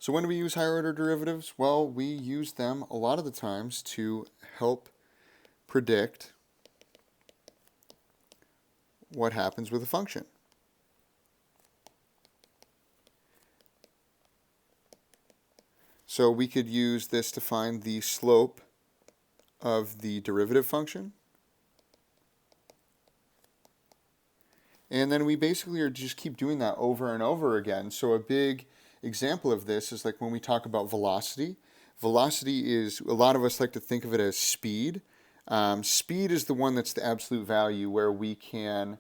So when do we use higher order derivatives? Well, we use them a lot of the times to help predict what happens with a function. So we could use this to find the slope of the derivative function. And then we basically are just keep doing that over and over again. So a big example of this is like when we talk about velocity. Velocity is, a lot of us like to think of it as speed. Speed is the one that's the absolute value where we can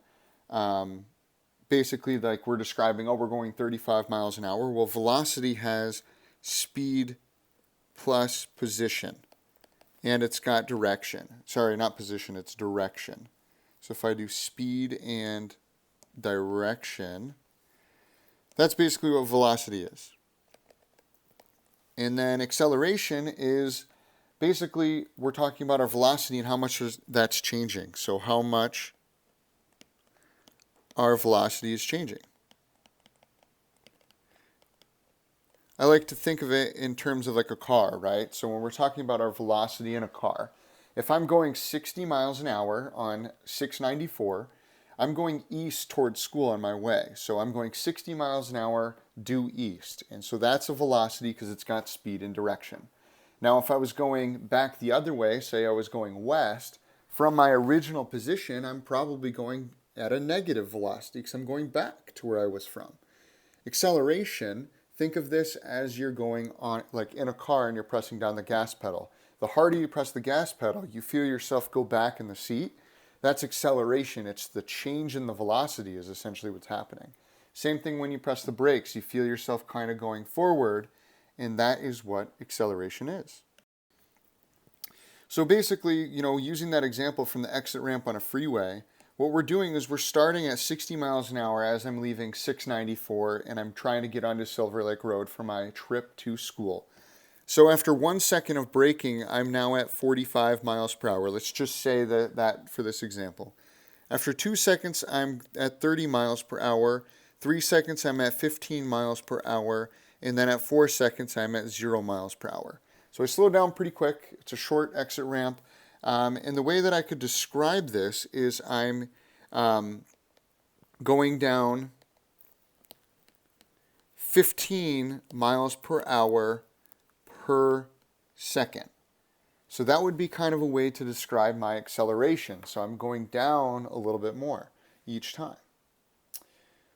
basically, like we're describing, oh, we're going 35 miles an hour. Well, velocity has speed plus position. And it's got direction. Sorry, not position, it's direction. So if I do speed and direction, that's basically what velocity is. And then acceleration is basically, we're talking about our velocity and how much that's changing. So how much our velocity is changing. I like to think of it in terms of like a car, right? So when we're talking about our velocity in a car, if I'm going 60 miles an hour on 694, I'm going east towards school on my way. So I'm going 60 miles an hour due east. And so that's a velocity because it's got speed and direction. Now if I was going back the other way, say I was going west, from my original position, I'm probably going at a negative velocity because I'm going back to where I was from. Acceleration, think of this as you're going on, like in a car and you're pressing down the gas pedal. The harder you press the gas pedal, you feel yourself go back in the seat. That's acceleration. It's the change in the velocity is essentially what's happening. Same thing when you press the brakes. You feel yourself kind of going forward, and that is what acceleration is. So basically, using that example from the exit ramp on a freeway, what we're doing is we're starting at 60 miles an hour as I'm leaving 694, and I'm trying to get onto Silver Lake Road for my trip to school. So after 1 second of braking, I'm now at 45 miles per hour. Let's just say that for this example. After 2 seconds, I'm at 30 miles per hour. 3 seconds, I'm at 15 miles per hour. And then at 4 seconds, I'm at 0 miles per hour. So I slow down pretty quick. It's a short exit ramp. And the way that I could describe this is I'm going down 15 miles per hour per second. So that would be kind of a way to describe my acceleration. So I'm going down a little bit more each time.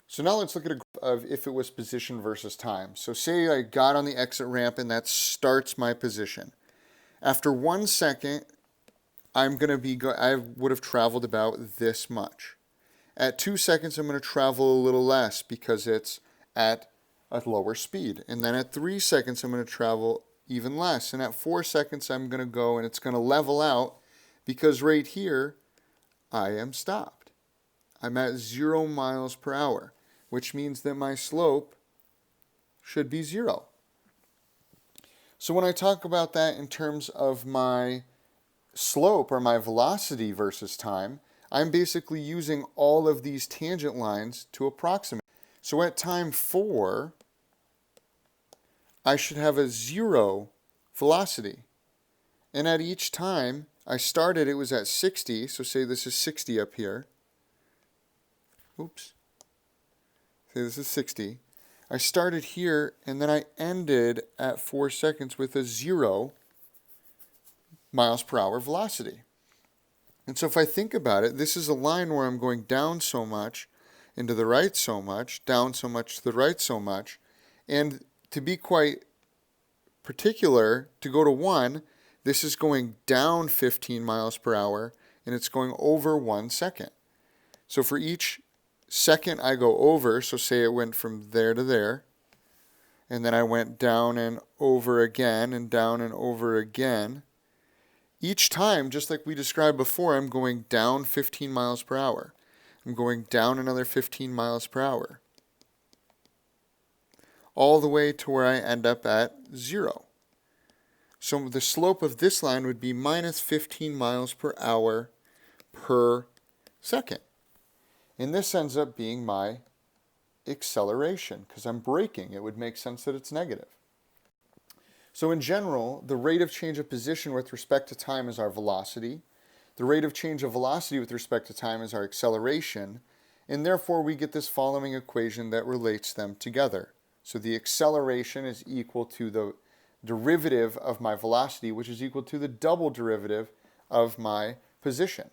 So now let's look at a graph of if it was position versus time. So say I got on the exit ramp and that starts my position. After 1 second, I would have traveled about this much. At 2 seconds, I'm going to travel a little less because it's at a lower speed. And then at 3 seconds, I'm going to travel even less. And at 4 seconds, I'm going to go and it's going to level out because right here, I am stopped. I'm at 0 miles per hour, which means that my slope should be 0. So when I talk about that in terms of my slope or my velocity versus time, I'm basically using all of these tangent lines to approximate. So at time 4, I should have a 0 velocity. And at each time I started, it was at 60. So say this is 60 up here. Oops. Say this is 60. I started here and then I ended at 4 seconds with a 0 miles per hour velocity. And so if I think about it, this is a line where I'm going down so much, and to the right so much, down so much, to the right so much. And to be quite particular, to go to 1, this is going down 15 miles per hour, and it's going over 1 second. So for each second I go over, so say it went from there to there, and then I went down and over again, and down and over again. Each time, just like we described before, I'm going down 15 miles per hour. I'm going down another 15 miles per hour. All the way to where I end up at 0. So the slope of this line would be minus 15 miles per hour per second. And this ends up being my acceleration because I'm braking. It would make sense that it's negative. So in general, the rate of change of position with respect to time is our velocity. The rate of change of velocity with respect to time is our acceleration. And therefore, we get this following equation that relates them together. So the acceleration is equal to the derivative of my velocity, which is equal to the double derivative of my position.